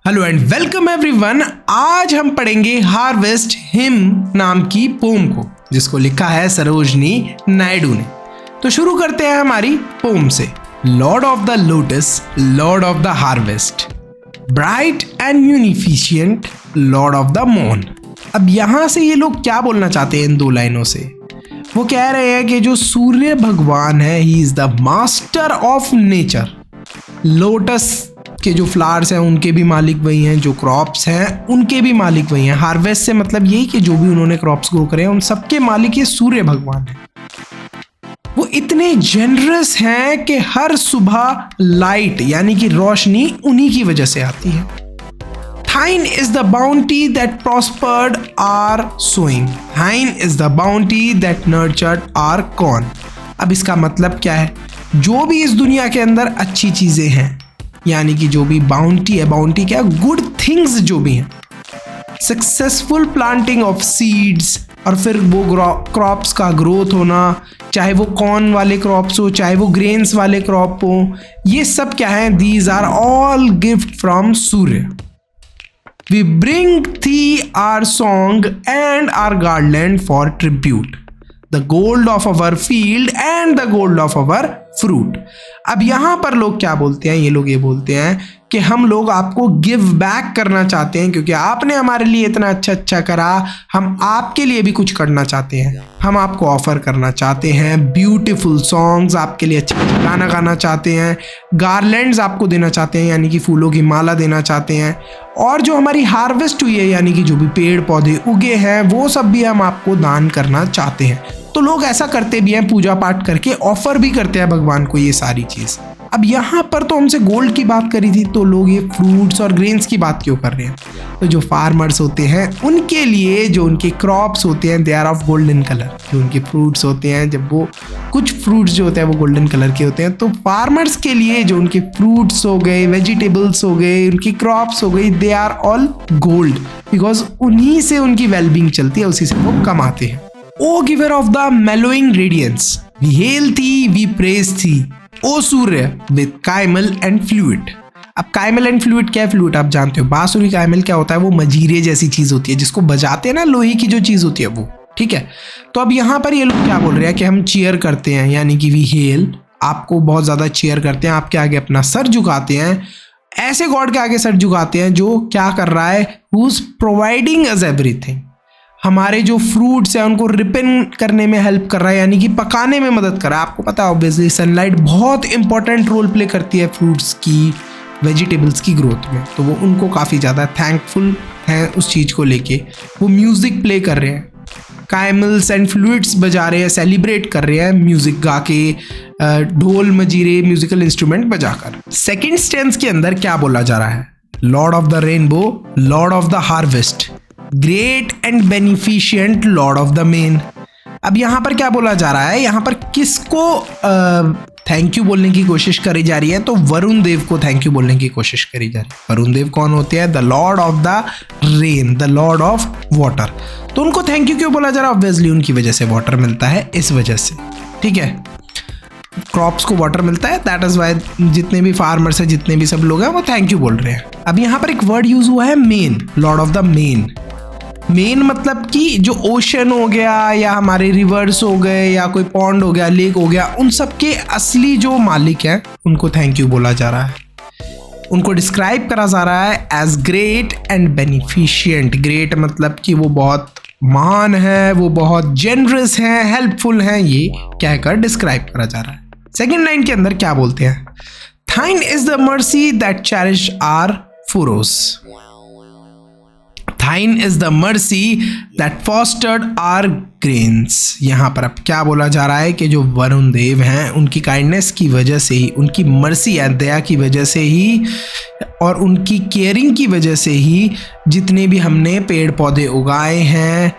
Hello and welcome everyone. आज हम पढ़ेंगे हार्वेस्ट हिम नाम की पोम को, जिसको लिखा है सरोजनी नायडू ने। तो शुरू करते हैं हमारी पोम से। Lord of the lotus, Lord of the harvest, bright and munificent Lord of the moon. अब यहाँ से ये लोग क्या बोलना चाहते हैं इन दो लाइनों से? वो कह रहे हैं कि जो सूर्य भगवान है, he is the master of nature. Lotus के जो फ्लावर्स हैं उनके भी मालिक वही हैं, जो क्रॉप्स हैं उनके भी मालिक वही हैं। हार्वेस्ट से मतलब यही कि जो भी उन्होंने क्रॉप्स ग्रो करे हैं उन सबके मालिक ये सूर्य भगवान है। वो इतने जेनरस हैं कि हर सुबह लाइट यानी कि रोशनी उन्हीं की वजह से आती है। Thine is the bounty that prospered our sowing. Thine is the bounty that nurtured our corn. अब इसका मतलब क्या है? जो भी इस दुनिया के अंदर अच्छी चीजें हैं, यानी कि जो भी बाउंटी है, बाउंटी क्या? गुड थिंग्स जो भी हैं, सक्सेसफुल प्लांटिंग ऑफ सीड्स, और फिर वो क्रॉप्स का ग्रोथ होना, चाहे वो कॉर्न वाले क्रॉप्स हो, चाहे वो ग्रेन्स वाले क्रॉप हो, ये सब क्या है? These are all gift from Surya. We bring thee our song and our garland for tribute, the gold of our field and the gold of our fruit. अब यहाँ पर लोग क्या बोलते हैं? ये लोग ये बोलते हैं कि हम लोग आपको गिव बैक करना चाहते हैं, क्योंकि आपने हमारे लिए इतना अच्छा करा, हम आपके लिए भी कुछ करना चाहते हैं। हम आपको ऑफर करना चाहते हैं ब्यूटीफुल सॉन्ग्स, आपके लिए अच्छा गाना गाना चाहते हैं, गार्लैंड्स आपको देना चाहते हैं यानी कि फूलों की माला देना चाहते हैं, और जो हमारी हार्वेस्ट हुई है यानी कि जो भी पेड़ पौधे उगे हैं वो सब भी हम आपको दान करना चाहते हैं। तो लोग ऐसा करते भी हैं, पूजा पाठ करके ऑफर भी करते हैं भगवान को ये सारी चीज़। अब यहाँ पर तो हमसे गोल्ड की बात करी थी, तो लोग ये फ्रूट्स और ग्रेन्स की बात क्यों कर रहे हैं? तो जो फार्मर्स होते हैं उनके लिए जो उनके क्रॉप्स होते हैं, they are of golden colour. जो उनके फ्रूट्स होते हैं, जब वो कुछ फ्रूट्स जो होते हैं वो गोल्डन कलर के होते हैं, तो फार्मर्स के लिए जो उनके फ्रूट्स हो गए, वेजिटेबल्स हो गए, उनकी क्रॉप्स हो गई, they are all gold, because उन्हीं से उनकी वेलबींग चलती है, उसी से वो कमाते हैं। O giver of the mellowing radiance, we hail thee, we praise thee, O Surya with cymbal and fluid. अब काइमल एंड फ्लूइड क्या है? फ्लूइड आप जानते हो, बांसुरी। काइमल क्या होता है? वो मजीरे जैसी चीज होती है जिसको बजाते हैं ना, लोहे की जो चीज होती है वो, ठीक है। तो अब यहाँ पर ये लोग क्या बोल रहे हैं कि हम चीयर करते हैं, यानी कि वी हेल, आपको बहुत ज्यादा चीयर करते हैं, आपके आगे अपना सर झुकाते हैं, ऐसे गॉड के आगे सर झुकाते हैं जो क्या कर रहा है? Who is providing us everything. हमारे जो फ्रूट्स हैं उनको रिपेन करने में हेल्प कर रहा है, यानी कि पकाने में मदद कर रहा है। आपको पता है ऑब्वियसली सनलाइट बहुत इंपॉर्टेंट रोल प्ले करती है फ्रूट्स की, वेजिटेबल्स की ग्रोथ में, तो वो उनको काफ़ी ज़्यादा थैंकफुल हैं उस चीज़ को लेके। वो म्यूज़िक प्ले कर रहे हैं, काइमल्स एंड फ्लूइड्स बजा रहे हैं, सेलिब्रेट कर रहे हैं म्यूज़िक गा के, ढोल मजीरे म्यूजिकल इंस्ट्रूमेंट बजाकर। सेकेंड स्टेंस के अंदर क्या बोला जा रहा है? Lord of the rainbow, Lord of the harvest, great and beneficent Lord of the main. अब यहाँ पर क्या बोला जा रहा है? यहाँ पर किसको थैंक यू बोलने की कोशिश करी जा रही है? तो वरुण देव को थैंक यू बोलने की कोशिश करी जा रही है। वरुण देव कौन होते हैं? The Lord of the rain, the Lord of water. तो उनको थैंक यू क्यों बोला जा रहा है? ऑब्वियसली उनकी वजह से वाटर मिलता है, इस वजह से, ठीक है। क्रॉप्स को वाटर मिलता है, दैट इज वाई जितने भी फार्मर्स हैं, जितने भी सब लोग हैं, वो थैंक यू बोल रहे हैं। अब यहाँ पर एक वर्ड यूज हुआ है main, Lord of the main. Main मतलब कि जो ओशन हो गया या हमारे रिवर्स हो गए या कोई पॉन्ड हो गया, लेक हो गया, उन सब के असली जो मालिक हैं उनको थैंक यू बोला जा रहा है। उनको डिस्क्राइब करा जा रहा है as great and beneficent. Great मतलब कि वो बहुत महान है, वो बहुत जेनरस हैं, हेल्पफुल हैं, ये कहकर डिस्क्राइब करा जा रहा है। सेकेंड लाइन के अंदर क्या बोलते हैं? Thine is the mercy that cherish our furrows. Thine is the mercy that fostered our grains. यहाँ पर अब क्या बोला जा रहा है कि जो वरुण देव हैं उनकी काइंडनेस की वजह से ही, उनकी मर्सी या दया की वजह से ही और उनकी केयरिंग की वजह से ही जितने भी हमने पेड़ पौधे उगाए हैं,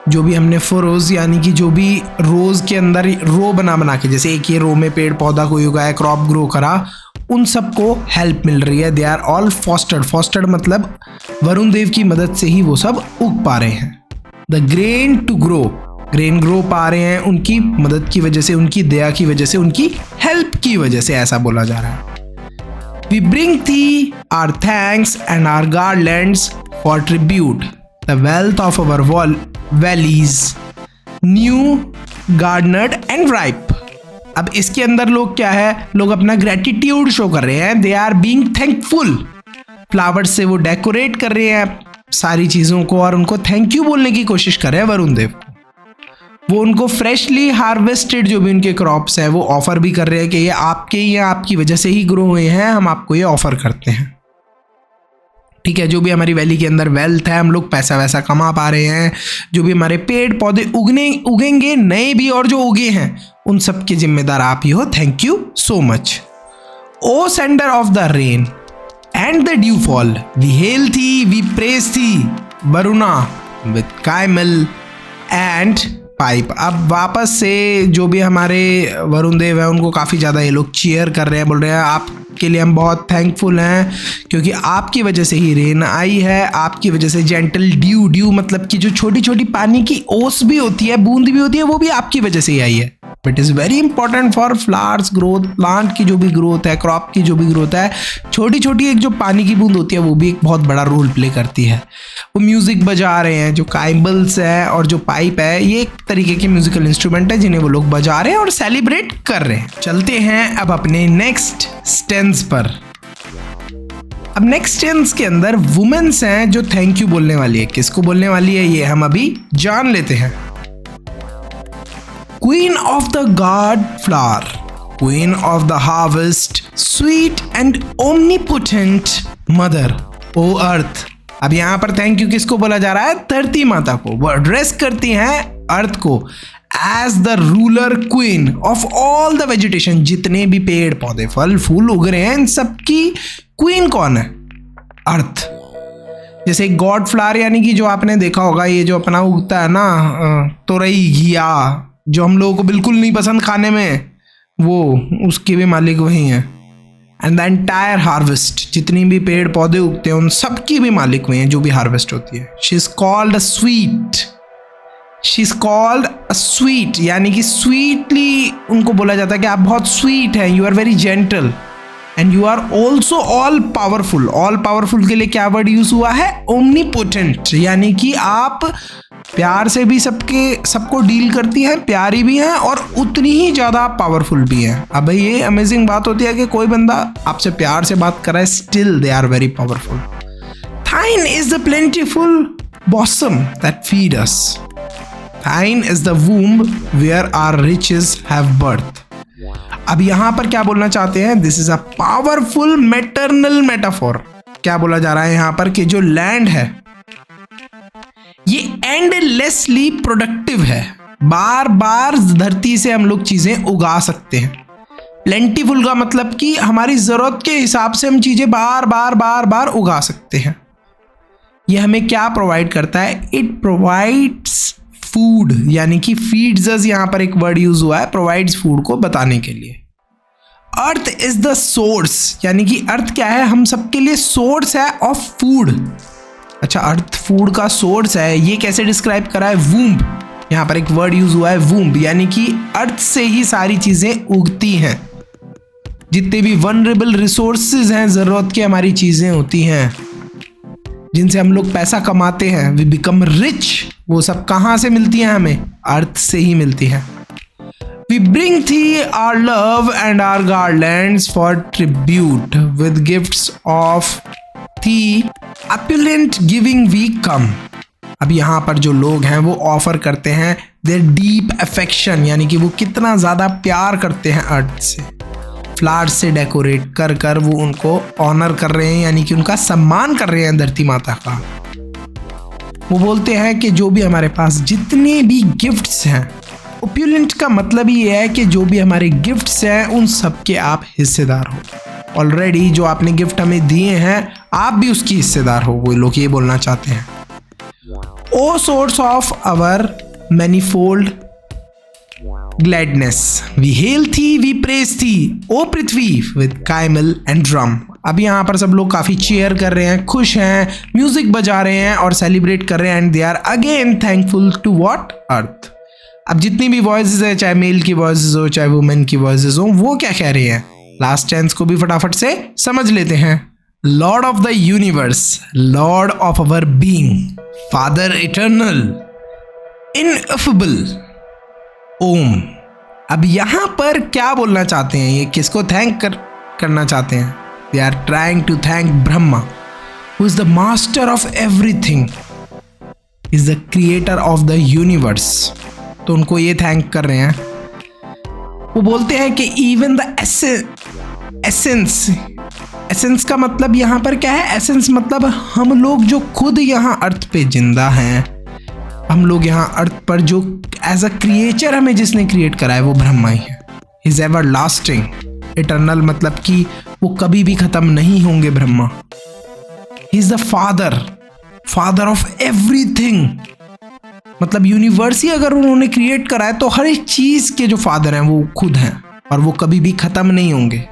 जो भी हमने फरोज यानी कि जो भी रोज़ के अंदर रो बना के, जैसे एक ये रो में पेड़ पौधा कोई उगाया, क्रॉप ग्रो करा, उन सबको हेल्प मिल रही है। दे आर ऑल फॉस्टर्ड। फॉस्टर्ड मतलब वरुण देव की मदद से ही वो सब उग पा रहे हैं। The grain to grow, grain grow पा रहे हैं उनकी मदद की वजह से, उनकी दया की वजह से, उनकी हेल्प की वजह से, ऐसा बोला जा रहा है। We bring thee our thanks and our garlands for tribute, the wealth of our valleys, new, garnered and ripe. अब इसके अंदर लोग क्या है, लोग अपना ग्रेटिट्यूड शो कर रहे हैं, they are being thankful. Flowers से वो डेकोरेट कर रहे हैं सारी चीज़ों को और उनको थैंक यू बोलने की कोशिश कर रहे हैं वरुण देव को। वो उनको फ्रेशली हार्वेस्टेड जो भी उनके क्रॉप्स हैं वो ऑफर भी कर रहे हैं कि ये आपके ही या आपकी वजह से ही ग्रो हुए हैं, हम आपको ये ऑफर करते हैं। ठीक है, जो भी हमारी वैली के अंदर वेल्थ है, हम लोग पैसा वैसा कमा पा रहे हैं, जो भी हमारे पेड़ पौधे उगेंगे नए भी और जो उगे हैं उन सब के जिम्मेदार आप ही हो। Thank you so much. O sender of the rain and the dew fall, we hail thee, we praise thee, Varuna with camel and pipe. अब वापस से जो भी हमारे वरुण देव हैं उनको काफ़ी ज़्यादा ये लोग चीयर कर रहे हैं, बोल रहे हैं आपके लिए हम बहुत थैंकफुल हैं क्योंकि आपकी वजह से ही रेन आई है, आपकी वजह से जेंटल ड्यू मतलब कि जो छोटी छोटी पानी की ओस भी होती है, बूंद भी होती है, वो भी आपकी वजह से ही आई है। It is very important for flowers growth, plant की जो भी ग्रोथ है, क्रॉप की जो भी ग्रोथ है, छोटी छोटी एक जो पानी की बूंद होती है वो भी एक बहुत बड़ा रोल प्ले करती है। वो म्यूज़िक बजा रहे हैं, जो काइम्बल्स है और जो पाइप है, ये एक तरीके के म्यूजिकल इंस्ट्रूमेंट है जिन्हें वो लोग बजा रहे हैं और सेलिब्रेट कर रहे हैं। चलते हैं अब अपने नेक्स्ट स्टेंस पर। अब नेक्स्ट स्टेंस के अंदर वुमेन्स हैं जो थैंक यू बोलने वाली है। किसको बोलने वाली है ये हम अभी जान लेते हैं। Queen of the God flower, Queen of the harvest, sweet and omnipotent mother, O earth। अब यहाँ पर थैंक यू किसको बोला जा रहा है? धरती माता को। वो एड्रेस करती हैं अर्थ को as the ruler queen of all the vegetation. जितने भी पेड़ पौधे फल फूल उग रहे हैं इन सबकी क्वीन कौन है? अर्थ। जैसे गॉड फ्लावर यानी कि जो आपने देखा होगा ये जो अपना उगता है ना तोरई घिया, जो हम लोगों को बिल्कुल नहीं पसंद खाने में, वो उसके भी मालिक वही हैं। एंड द एंटायर हार्वेस्ट, जितनी भी पेड़ पौधे उगते हैं उन सब की भी मालिक वही हैं जो भी हार्वेस्ट होती है। She is called a sweet, she is called a sweet यानी कि स्वीटली उनको बोला जाता है कि आप बहुत स्वीट हैं, you are very gentle and you are also all powerful. All powerful के लिए क्या वर्ड यूज हुआ है? ओमनीपोटेंट, यानी कि आप प्यार से भी सबको डील करती हैं, प्यारी भी हैं और उतनी ही ज़्यादा पावरफुल भी हैं। अब भाई ये अमेजिंग बात होती है कि कोई बंदा आपसे प्यार से बात कर रहा है, still they are very powerful. Thine is the plentiful bosom that feed us, thine is the womb where our riches have birth. अब यहाँ पर क्या बोलना चाहते हैं? This is a powerful maternal metaphor. क्या बोला जा रहा है यहाँ पर कि जो लैंड है ये एंडलेसली प्रोडक्टिव है, बार बार धरती से हम लोग चीजें उगा सकते हैं। प्लेंटीफुल का मतलब कि हमारी जरूरत के हिसाब से हम चीजें बार बार उगा सकते हैं। ये हमें क्या प्रोवाइड करता है? इट प्रोवाइड्स फूड, यानी कि फीड्स अस, यहाँ पर एक वर्ड यूज हुआ है प्रोवाइड्स फूड को बताने के लिए। अर्थ इज द सोर्स, यानी कि अर्थ क्या है? हम सबके लिए सोर्स है ऑफ फूड। अच्छा, अर्थ फूड का सोर्स है, ये कैसे डिस्क्राइब करा है? वूम्ब, यहाँ पर एक वर्ड यूज हुआ है वूम्ब, यानी कि अर्थ से ही सारी चीजें उगती हैं। जितने भी वनरेबल रिसोर्सेज हैं, जरूरत की हमारी चीजें होती हैं जिनसे हम लोग पैसा कमाते हैं, वी बिकम रिच, वो सब कहाँ से मिलती हैं? हमें अर्थ से ही मिलती हैं। We bring thee our love and our garlands for tribute with gifts of thee opulent giving we come. अब यहाँ पर जो लोग हैं वो ऑफर करते हैं देयर डीप अफेक्शन, यानी कि वो कितना ज़्यादा प्यार करते हैं अर्थ से। फ्लावर्स से डेकोरेट कर कर वो उनको ऑनर कर रहे हैं, यानी कि उनका सम्मान कर रहे हैं धरती माता का। वो बोलते हैं कि जो भी हमारे पास जितने भी गिफ्ट्स हैं, ओप्युलेंट का मतलब ही है कि जो भी हमारे गिफ्ट्स हैं उन सब के आप हिस्सेदार हो। ऑलरेडी जो आपने गिफ्ट हमें दिए हैं आप भी उसकी हिस्सेदार हो, वो लोग ये बोलना चाहते हैं। O source of our manifold gladness, we hail thee, we praise thee, O Prithvi with cymbal and drum. अब यहाँ पर सब लोग काफ़ी चीयर कर रहे हैं, खुश हैं, म्यूजिक बजा रहे हैं और सेलिब्रेट कर रहे हैं and they are again thankful to what? Earth. अब जितनी भी वॉइसेस है, चाहे मेल की वॉइसेस हो चाहे वुमेन की वॉइसेस हो, वो क्या कह रही हैं? लास्ट टेंस को भी फटाफट से समझ लेते हैं। Lord of the universe, Lord of our being, Father eternal, ineffable, Om. अब यहां पर क्या बोलना चाहते हैं, ये किसको थैंक करना चाहते हैं? They are trying to thank Brahma, who is the master of everything, is the creator of the universe. तो उनको ये थैंक कर रहे हैं। वो बोलते हैं कि इवन द एसेंस का मतलब यहाँ पर क्या है? एसेंस मतलब हम लोग जो खुद यहाँ अर्थ पे जिंदा हैं, हम लोग यहाँ अर्थ पर जो एज अ क्रिएचर हमें जिसने क्रिएट करा है वो ब्रह्मा ही है। इज एवर लास्टिंग, इटर्नल मतलब कि वो कभी भी खत्म नहीं होंगे Brahma. He is the father of everything, मतलब यूनिवर्स ही अगर उन्होंने क्रिएट करा है तो हर एक चीज के जो फादर हैं वो खुद हैं और वो कभी भी खत्म नहीं होंगे।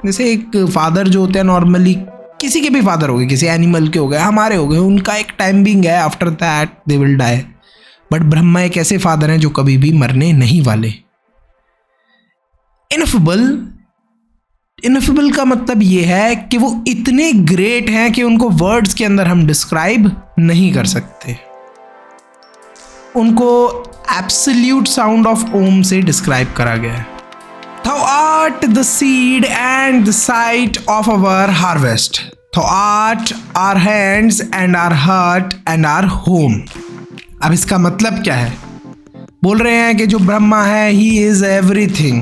जैसे एक फादर जो होते हैं नॉर्मली, किसी के भी फादर हो गए, किसी एनिमल के हो गए, हमारे हो गए, उनका एक टाइमिंग है, after that they will die. But Brahma एक ऐसे फादर हैं जो कभी भी मरने नहीं वाले। इनफेबल का मतलब ये है कि वो इतने ग्रेट हैं कि उनको वर्ड्स के अंदर हम डिस्क्राइब नहीं कर सकते। उनको एब्सोल्यूट साउंड ऑफ ओम से डिस्क्राइब करा गया है। Thou art the seed and the sight of our harvest. Thou art our hands and our heart and our home. अब इसका मतलब क्या है? बोल रहे हैं कि जो ब्रह्मा है he is everything.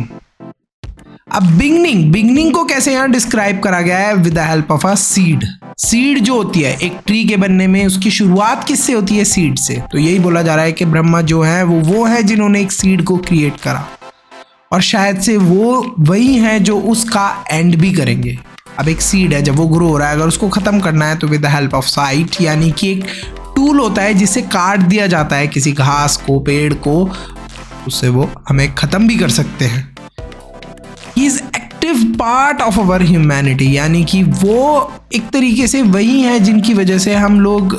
अब बिगनिंग को कैसे यहाँ डिस्क्राइब करा गया है? With the help of a seed. Seed जो होती है एक ट्री के बनने में, उसकी शुरुआत किससे होती है? सीड से। तो यही बोला जा रहा है कि ब्रह्मा जो है वो है जिन्होंने एक सीड को क्रिएट करा और शायद से वो वही हैं जो उसका एंड भी करेंगे। अब एक सीड है, जब वो ग्रो हो रहा है, अगर उसको ख़त्म करना है तो with the help of site, यानी कि एक टूल होता है जिससे काट दिया जाता है किसी घास को, पेड़ को, उससे वो हमें ख़त्म भी कर सकते हैं। He is active part of our humanity, यानी कि वो एक तरीके से वही हैं जिनकी वजह से हम लोग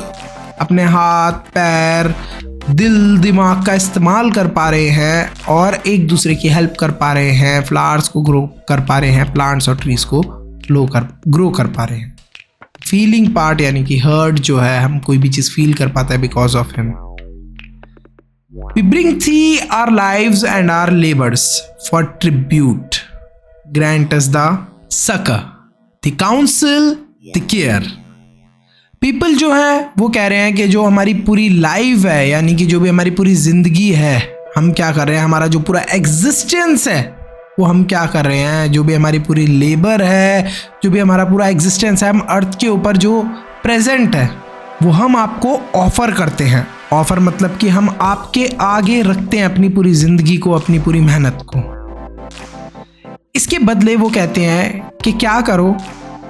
अपने हाथ, पैर, दिल, दिमाग का इस्तेमाल कर पा रहे हैं और एक दूसरे की हेल्प कर पा रहे हैं, फ्लावर्स को ग्रो कर पा रहे हैं, प्लांट्स और ट्रीज को ग्रो कर पा रहे हैं। फीलिंग पार्ट, यानी कि हर्ट जो है, हम कोई भी चीज फील कर पाता है because of him. We bring thee our lives and our labours for tribute, grant us the succour, the counsel, the care. People जो है वो कह रहे हैं कि जो हमारी पूरी लाइफ है, यानी कि जो भी हमारी पूरी जिंदगी है, हम क्या कर रहे हैं, हमारा जो पूरा एग्जिस्टेंस है वो हम क्या कर रहे हैं, जो भी हमारी पूरी लेबर है, जो भी हमारा पूरा एग्जिस्टेंस है, हम अर्थ के ऊपर जो प्रेजेंट है वो हम आपको ऑफर करते हैं। ऑफर मतलब कि हम आपके आगे रखते हैं अपनी पूरी जिंदगी को, अपनी पूरी मेहनत को। इसके बदले वो कहते हैं कि क्या करो,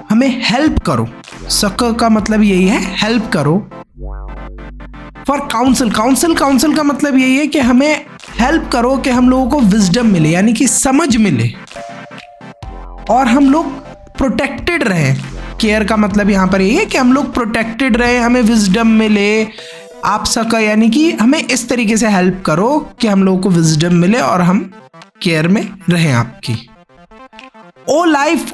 हमें हेल्प करो। सकर का मतलब यही है, हेल्प करो। फॉर काउंसिल का मतलब यही है कि हमें हेल्प करो कि हम लोगों को विजडम मिले, यानी कि समझ मिले और हम लोग प्रोटेक्टेड रहें। केयर का मतलब यहाँ पर यही है कि हम लोग प्रोटेक्टेड रहे, हमें विजडम मिले। आप सकर यानी कि हमें इस तरीके से हेल्प करो कि हम लोगों को विजडम मिले और हम केयर में रहें आपकी। O life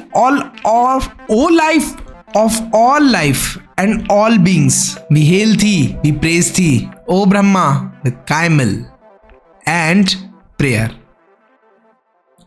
of all life and all beings, we hail thee, we praise thee, O Brahma, with कायमल and prayer।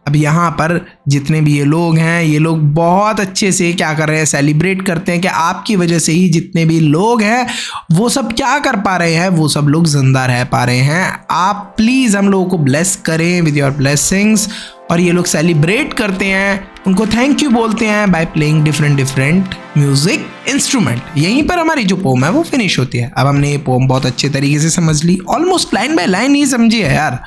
अब यहाँ पर जितने भी ये लोग हैं, ये लोग बहुत अच्छे से क्या कर रहे हैं, सेलिब्रेट करते हैं कि आपकी वजह से ही जितने भी लोग हैं वो सब क्या कर पा रहे हैं, वो सब लोग जिंदा रह पा रहे हैं। आप प्लीज़ हम लोगों को ब्लेस करें विद योर ब्लेसिंग्स। और ये लोग सेलिब्रेट करते हैं, उनको थैंक यू बोलते हैं by playing different music instrument. यहीं पर हमारी जो पोम है वो फिनिश होती है। अब हमने ये पोम बहुत अच्छे तरीके से समझ ली, ऑलमोस्ट लाइन बाय लाइन ही समझी है यार।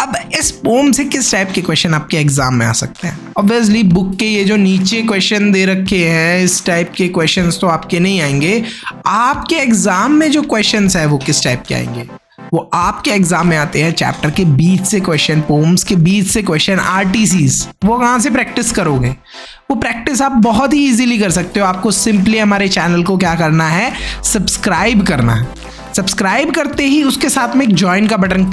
अब इस पोम से किस टाइप के क्वेश्चन आपके एग्जाम में आ सकते हैं? ऑब्वियसली बुक के ये जो नीचे क्वेश्चन दे रखे हैं, इस टाइप के क्वेश्चंस तो आपके नहीं आएंगे। आपके एग्जाम में जो क्वेश्चंस है वो किस टाइप के आएंगे? वो आपके एग्जाम में आते हैं चैप्टर के बीच से क्वेश्चन, पोम्स के बीच से क्वेश्चन, आरटीसीज। वो कहाँ से प्रैक्टिस करोगे? वो प्रैक्टिस आप बहुत ही इजीली कर सकते हो। आपको सिंपली हमारे चैनल को क्या करना है, सब्सक्राइब करना है। सब्सक्राइब करते ही उसके साथ में एक ज्वाइन का बटन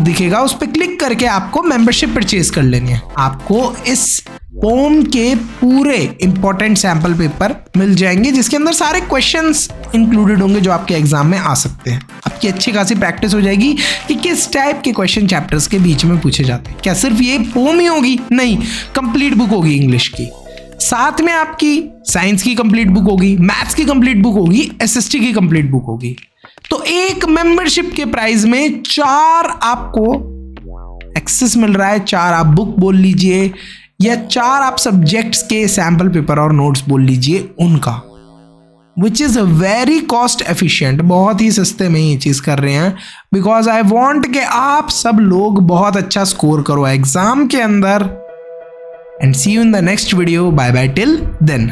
दिखेगा, उस पर क्लिक करके आपको मेंबरशिप परचेज कर लेनी है। आपको इस पोम के पूरे इंपॉर्टेंट सैंपल पेपर मिल जाएंगे जिसके अंदर सारे क्वेश्चंस इंक्लूडेड होंगे जो आपके एग्जाम में आ सकते हैं। आपकी अच्छी खासी प्रैक्टिस हो जाएगी कि किस टाइप के क्वेश्चन चैप्टर्स के बीच में पूछे जाते हैं। क्या सिर्फ ये पोम ही होगी? नहीं, कंप्लीट बुक होगी इंग्लिश की, साथ में आपकी साइंस की कंप्लीट बुक होगी, मैथ्स की कंप्लीट बुक होगी, एसएसटी की कंप्लीट बुक होगी। तो एक मेंबरशिप के प्राइस में 4 आपको एक्सेस मिल रहा है। 4 आप बुक बोल लीजिए या 4 आप सब्जेक्ट्स के सैंपल पेपर और नोट्स बोल लीजिए उनका, which is very cost efficient. बहुत ही सस्ते में ये चीज कर रहे हैं बिकॉज आई वॉन्ट कि आप सब लोग बहुत अच्छा स्कोर करो एग्जाम के अंदर। And see you in the next video. Bye bye till then.